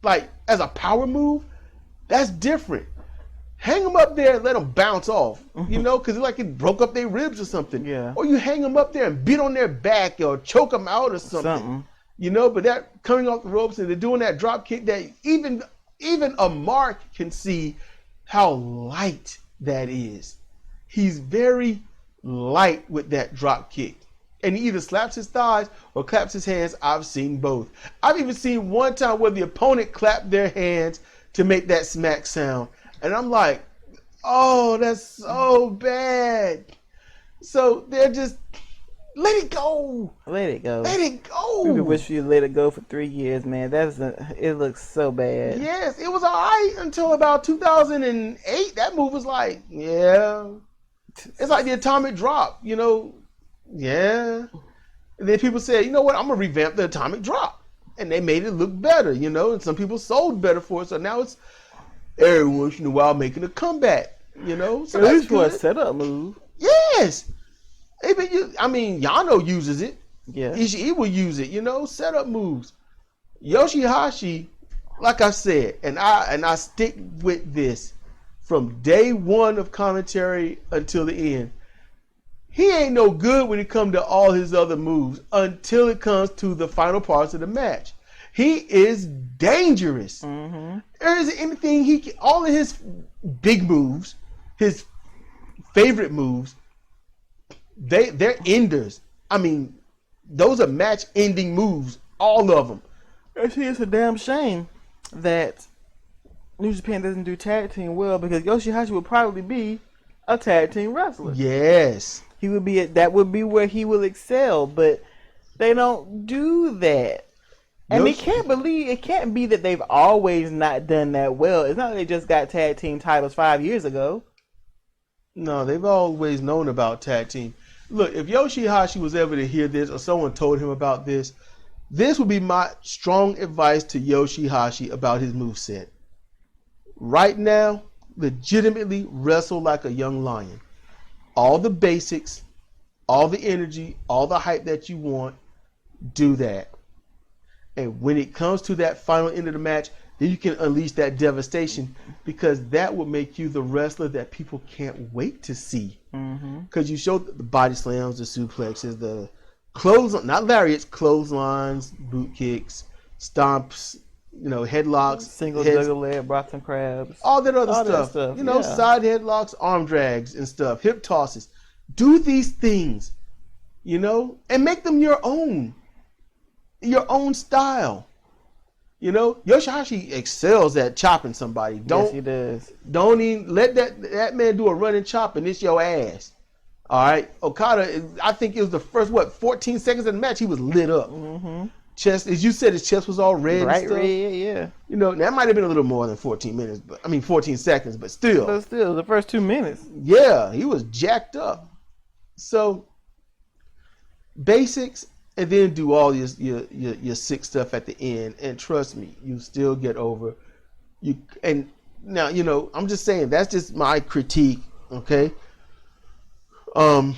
like as a power move. That's different. Hang them up there and let them bounce off. Because it's like it broke up their ribs or something. Yeah. Or you hang them up there and beat on their back or choke them out or something. But that coming off the ropes and they're doing that drop kick that even a Mark can see how light that is. He's very light with that drop kick. And he either slaps his thighs or claps his hands. I've seen both. I've even seen one time where the opponent clapped their hands to make that smack sound. And I'm like, oh, that's so bad. So they're just, let it go. Let it go. Let it go. We wish you let it go for 3 years, man. It looks so bad. Yes, it was all right until about 2008. That move was like, yeah. It's like the atomic drop, you know. Yeah. And then people said, you know what, I'm going to revamp the atomic drop. And they made it look better, you know. And some people sold better for it. So now it's every once in a while making a comeback, you know. So at least for a setup move. Yes. Yano uses it. Yeah. Ishii will use it, you know, setup moves. Yoshihashi, like I said, and I stick with this from day one of commentary until the end. He ain't no good when it comes to all his other moves until it comes to the final parts of the match. He is dangerous. Mm-hmm. There isn't anything all of his big moves, his favorite moves, they're enders. I mean, those are match-ending moves, all of them. Actually, it's a damn shame that New Japan doesn't do tag team well, because Yoshihashi would probably be a tag team wrestler. Yes. He would be. That would be where he will excel, but they don't do that. And it can't be that they've always not done that well. It's not that they just got tag team titles 5 years ago. No, they've always known about tag team. Look, if Yoshihashi was ever to hear this or someone told him about this, this would be my strong advice to Yoshihashi about his moveset. Right now, legitimately wrestle like a young lion. All the basics, all the energy, all the hype that you want, do that. And when it comes to that final end of the match, then you can unleash that devastation, because that will make you the wrestler that people can't wait to see. Because you showed the body slams, the suplexes, the not lariats, clotheslines, boot kicks, stomps, you know, headlocks, single juggle leg, Boston crabs, all that other stuff. You know, side headlocks, arm drags and stuff, hip tosses. Do these things, you know, and make them your own style. You know, Yoshihashi excels at chopping somebody. Yes, he does. Don't even let that man do a running chop and it's your ass. All right, Okada. I think it was the first 14 seconds of the match he was lit up. Mm-hmm. Chest, as you said, his chest was all red. Bright and stuff. red, yeah. You know, that might have been a little more than 14 minutes, but 14 seconds, but still. But still, the first 2 minutes. Yeah, he was jacked up. So basics. And then do all your sick stuff at the end, and trust me, you still get over. And now, you know, I'm just saying, that's just my critique, okay? And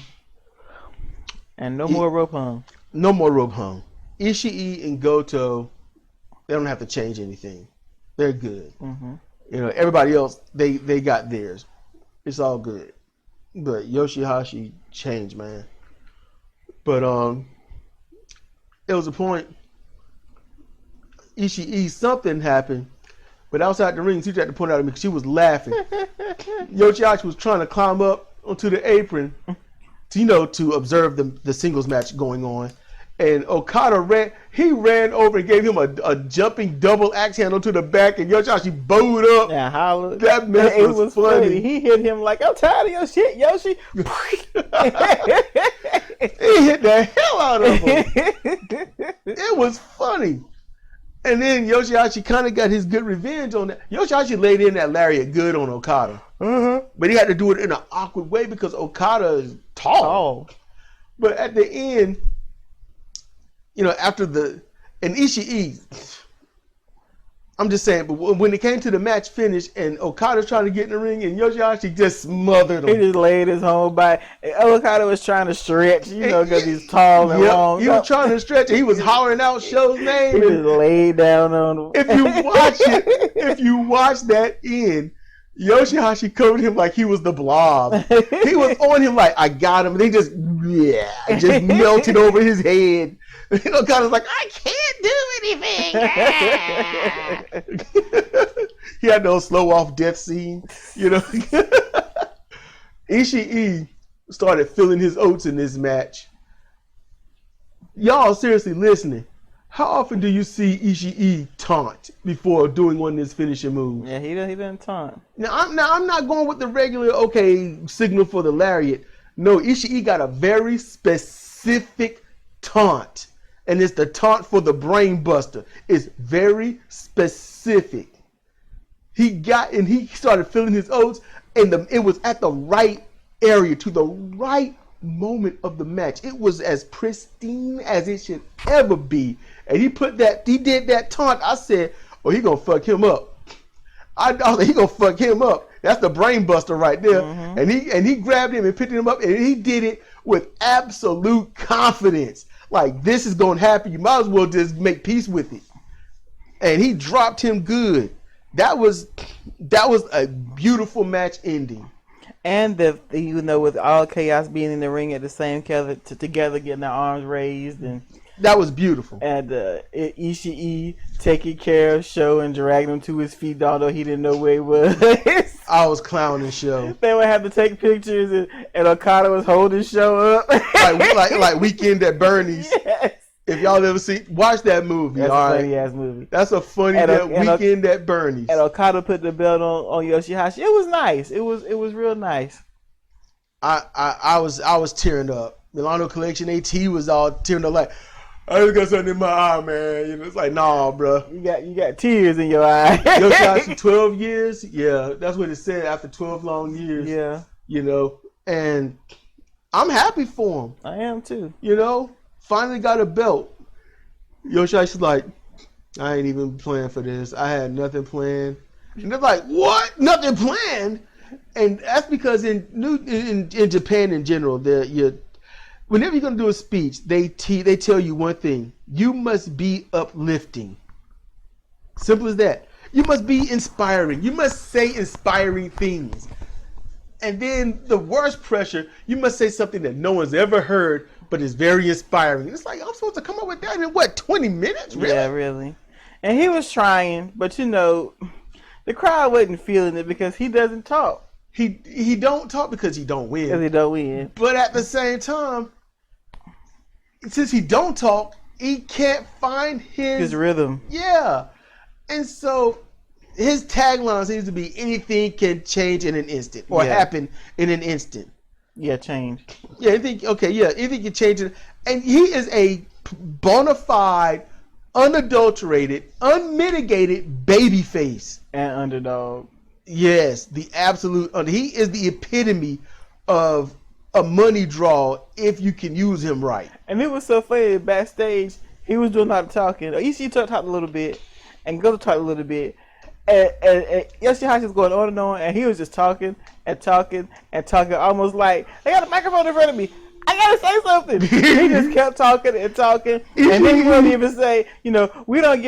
no more rope hung. No more rope hung. Ishii and Goto, they don't have to change anything. They're good. Mm-hmm. You know, everybody else, they got theirs. It's all good. But Yoshihashi changed, man. But there was a point, Ishii, something happened, but outside the ring, she tried to point out at me because she was laughing. Yoshihashi was trying to climb up onto the apron to observe the singles match going on. And Okada ran over and gave him a jumping double axe handle to the back, and Yoshihashi bowed up. Yeah, hollered. That mess was funny. He hit him like, I'm tired of your shit, Yoshi. He hit the hell out of him. It was funny. And then Yoshihashi kind of got his good revenge on that. Yoshihashi laid in that lariat good on Okada. Mm-hmm. But he had to do it in an awkward way because Okada is tall. But at the end, you know, and Ishii, I'm just saying, but when it came to the match finish and Okada's trying to get in the ring and Yoshihashi just smothered him. He just laid his whole body. Okada was trying to stretch, you know, because he's tall and long. He was trying to stretch and he was hollering out Sho's name. He just laid down on him. If you watch that end, Yoshihashi covered him like he was the Blob. He was on him like, I got him. And he just melted over his head. Okada's like, I can't do anything. He had no slow off death scene, you know. Ishii started filling his oats in this match. Y'all seriously listening? How often do you see Ishii taunt before doing one of his finishing moves? Yeah, he doesn't taunt. Now I'm not going with the regular signal for the lariat. No, Ishii got a very specific taunt, and it's the taunt for the brain buster. It's very specific. He started feeling his oats, and it was at the right area to the right moment of the match. It was as pristine as it should ever be. And he did that taunt. I said, oh, he gonna fuck him up. I was like, he gonna fuck him up. That's the brain buster right there. Mm-hmm. And he grabbed him and picked him up, and he did it with absolute confidence. Like, this is gonna happen. You might as well just make peace with it. And he dropped him good. That was a beautiful match ending. And with all chaos being in the ring at the same together getting their arms raised, and that was beautiful. And Ishii taking care of Sho and dragging him to his feet, although he didn't know where he was. I was clowning Sho. They would have to take pictures, and Okada was holding Sho up, like Weekend at Bernie's. Yes. If y'all ever watch that movie. That's a funny ass movie. That's a funny Weekend at Bernie's. And Okada put the belt on Yoshihashi. It was nice. It was real nice. I was tearing up. Milano Collection AT was all tearing up like, I just got something in my eye, man. You know, it's like, nah, bro. You got tears in your eye. Yoshihashi 12 years? Yeah, that's what it said after 12 long years. Yeah. You know, and I'm happy for him. I am too. You know? Finally got a belt. Yoshihashi's like, I ain't even planned for this. I had nothing planned. And they're like, what? Nothing planned? And that's because in Japan in general, whenever you're gonna do a speech, they tell you one thing: you must be uplifting. Simple as that. You must be inspiring. You must say inspiring things. And then the worst pressure, you must say something that no one's ever heard, but it's very inspiring. It's like, I'm supposed to come up with that in 20 minutes? Really? Yeah, really. And he was trying, but the crowd wasn't feeling it because he doesn't talk. He don't talk because he don't win. Because he don't win. But at the same time, since he don't talk, he can't find his rhythm. Yeah. And so his tagline seems to be anything can change in an instant or happen in an instant. Yeah, change. Yeah, anything can change it. And he is a bona fide, unadulterated, unmitigated babyface. And underdog. Yes, the absolute. He is the epitome of a money draw if you can use him right. And it was so funny backstage. He was doing a lot of talking. Ishii talked a little bit, and Goto talked a little bit, and Yoshihashi was going on, and he was just talking and talking and talking, almost like they got a microphone in front of me. I gotta say something. He just kept talking and talking, and then he wouldn't even say, we're not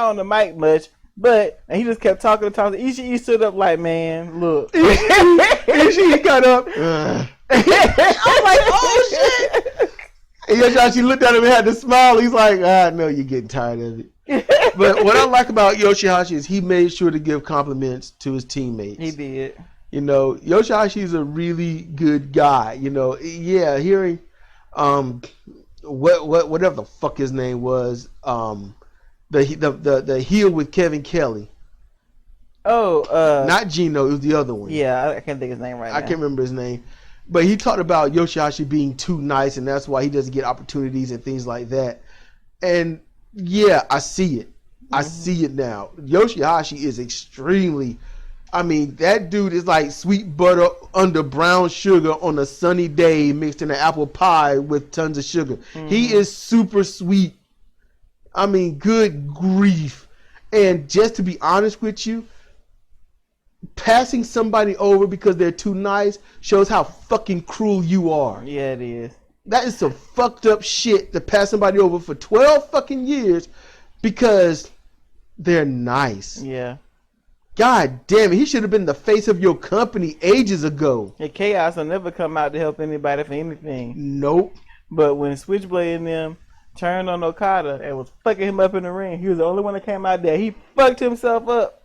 on the mic much. But and he just kept talking and talking. Ishii stood up like, man, look. Ishii got up. I'm like, oh shit. And Yoshihashi looked at him and had to smile. He's like, I know you're getting tired of it. But what I like about Yoshihashi is he made sure to give compliments to his teammates. He did. Yoshihashi is a really good guy. Hearing whatever the fuck his name was, the heel with Kevin Kelly. Oh, not Gino, it was the other one. Yeah, I can't think of his name right now. I can't remember his name. But he talked about Yoshihashi being too nice, and that's why he doesn't get opportunities and things like that. And yeah, I see it. Mm-hmm. I see it now. Yoshihashi is extremely, that dude is like sweet butter under brown sugar on a sunny day mixed in an apple pie with tons of sugar. Mm-hmm. He is super sweet. Good grief. And just to be honest with you, passing somebody over because they're too nice shows how fucking cruel you are. Yeah, it is. That is some fucked up shit to pass somebody over for 12 fucking years because they're nice. Yeah. God damn it, he should have been the face of your company ages ago. Yeah, Chaos will never come out to help anybody for anything. Nope. But when Switchblade and them turned on Okada and was fucking him up in the ring, he was the only one that came out there. He fucked himself up.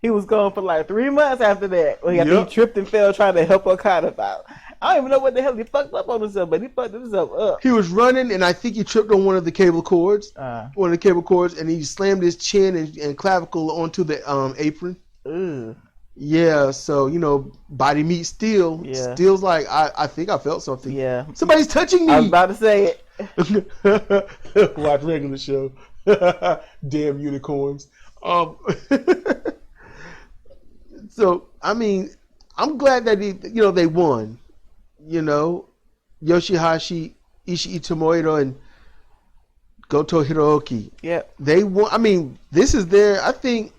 He was gone for like 3 months after that. He tripped and fell trying to help Okada out. I don't even know what the hell he fucked up on himself, but he fucked himself up. He was running, and I think he tripped on one of the cable cords. And he slammed his chin and clavicle onto the apron. Ugh. Yeah, so, body meets steel. Yeah. Steel's like, I think I felt something. Yeah. Somebody's touching me. I was about to say it. Watch regular show. Damn unicorns. So, I mean, I'm glad that they won. Yoshihashi, Ishii Tomohiro, and Goto Hiroki. Yeah. They won. I mean, this is I think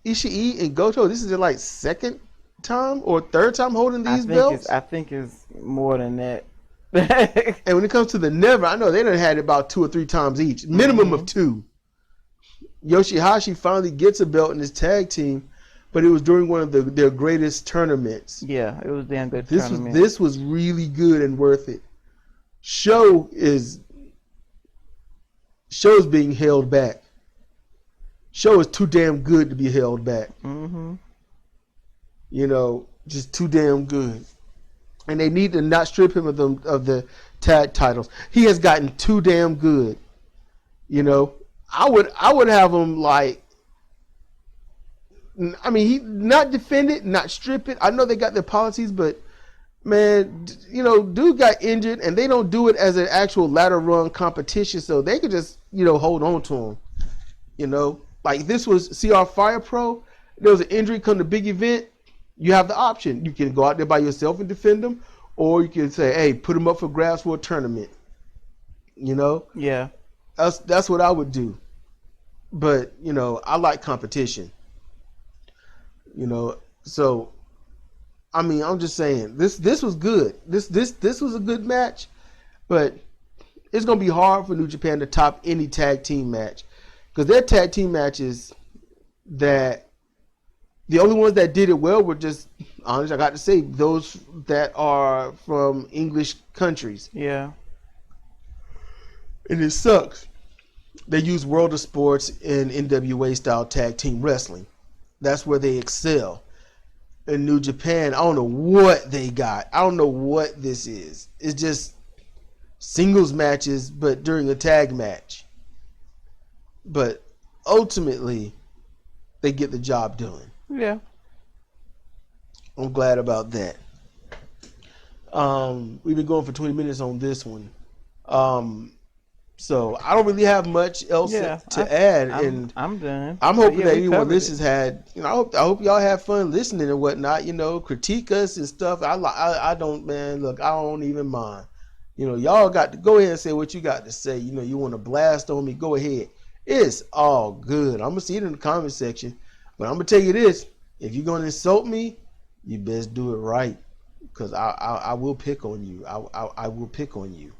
Ishii and Goto, this is their second time or third time holding these belts. I think it's more than that. And when it comes to the never, I know they done had it about 2 or 3 times each, minimum of 2. Yoshihashi finally gets a belt in his tag team, but it was during one of their greatest tournaments. Yeah, it was a damn good This tournament. This was really good and worth it. Show's being held back. Show is too damn good to be held back. Mm-hmm. Just too damn good. And they need to not strip him of the tag titles. He has gotten too damn good. I would have him he not defend it, not strip it. I know they got their policies, but man, dude got injured, and they don't do it as an actual ladder run competition, so they could just hold on to him. Like this was CR Fire Pro. There was an injury come to big event. You have the option. You can go out there by yourself and defend them, or you can say, "Hey, put them up for grabs for a tournament." Yeah. That's what I would do. But I like competition. So I mean, I'm just saying this was good. This was a good match, but it's gonna be hard for New Japan to top any tag team match. Because their tag team matches, that the only ones that did it well were just, honestly, I got to say, those that are from English countries. Yeah. And it sucks. They use World of Sports and NWA style tag team wrestling. That's where they excel. In New Japan, I don't know what they got. I don't know what this is. It's just singles matches, but during a tag match. But ultimately, they get the job done. Yeah. I'm glad about that. We've been going for 20 minutes on this one. So I don't really have much else to add. I'm done. I'm hoping that anyone listens had, I hope y'all have fun listening and whatnot. Critique us and stuff. I don't, man. Look, I don't even mind. Y'all got to go ahead and say what you got to say. You want to blast on me? Go ahead. It's all good. I'm gonna see it in the comment section, but I'm gonna tell you this: if you're gonna insult me, you best do it right, because I will pick on you. I will pick on you.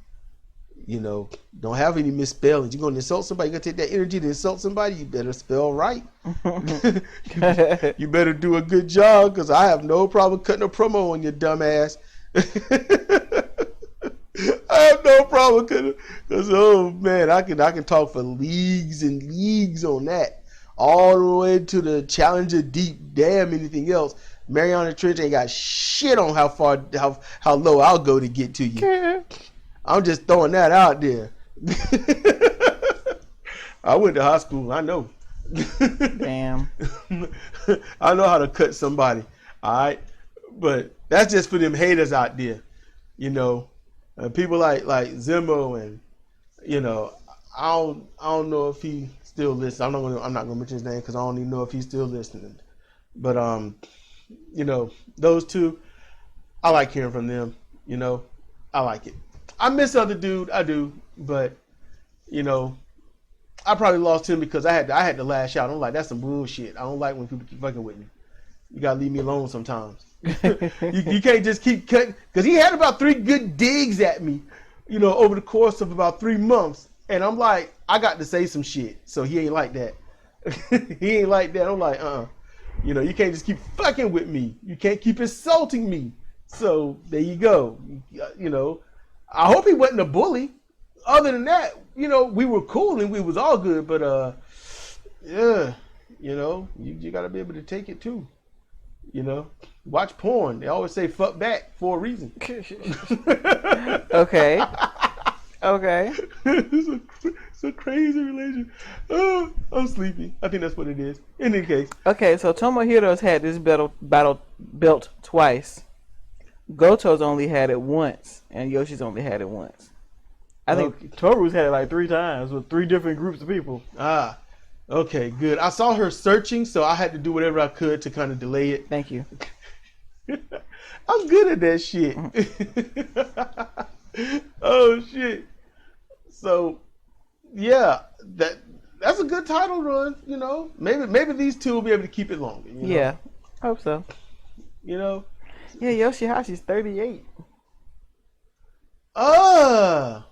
Don't have any misspellings. You're gonna insult somebody. You're gonna take that energy to insult somebody. You better spell right. You better do a good job, because I have no problem cutting a promo on your dumb ass. I have no problem because oh man, I can talk for leagues and leagues on that, all the way to the Challenger Deep. Damn anything else. Mariana Trench ain't got shit on how low I'll go to get to you. I'm just throwing that out there. I went to high school. I know. Damn. I know how to cut somebody. All right, but that's just for them haters out there. People like Zimbo, and I don't know if he still listens. I'm not gonna mention his name because I don't even know if he's still listening. But those two, I like hearing from them. I like it. I miss other dude, I do, but I probably lost him because I had to lash out. I'm like, that's some bullshit. I don't like when people keep fucking with me. You gotta leave me alone sometimes. you can't just keep cutting, because he had about 3 good digs at me, over the course of about 3 months, and I'm like, I got to say some shit, so he ain't like that. He ain't like that. I'm like, you can't just keep fucking with me. You can't keep insulting me. So there you go. I hope he wasn't a bully. Other than that, we were cool and we was all good, but yeah, you gotta be able to take it too. You know, watch porn. They always say "fuck back" for a reason. Okay. Okay. It's a crazy relation. Oh, I'm sleepy. I think that's what it is. In any case. Okay, so Tomohiro's had this battle built twice. Goto's only had it once, and Yoshi's only had it once. I think Toru's had it like 3 times with 3 different groups of people. Ah, okay, good. I saw her searching, so I had to do whatever I could to kind of delay it. Thank you. I'm good at that shit. Oh shit. So, yeah, that's a good title run. You know, maybe these two will be able to keep it longer. You know? Yeah, hope so. You know. Yeah, Yoshihashi's 38. Oh,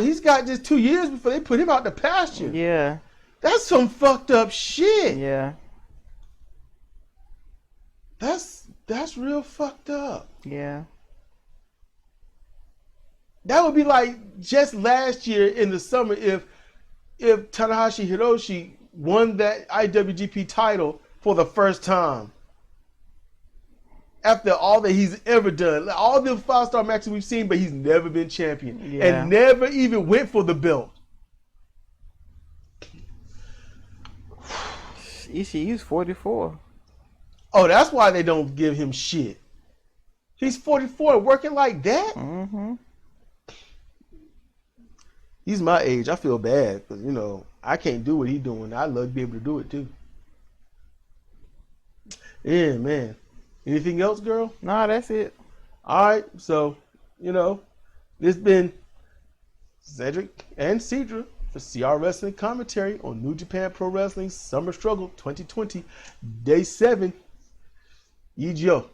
he's got just 2 years before they put him out the pasture. Yeah. That's some fucked up shit. Yeah. That's real fucked up. Yeah. That would be like just last year in the summer if Tanahashi Hiroshi won that IWGP title for the first time. After all that he's ever done, all the 5-star matches we've seen, but he's never been champion and never even went for the belt. Ishii's 44. Oh, that's why they don't give him shit. He's 44 and working like that? Mm-hmm. He's my age. I feel bad because, I can't do what he's doing. I'd love to be able to do it too. Yeah, man. Anything else, girl? Nah, that's it. All right. So, this has been Cedric and Cedra for CR Wrestling Commentary on New Japan Pro Wrestling Summer Struggle 2020, Day 7. Ijo.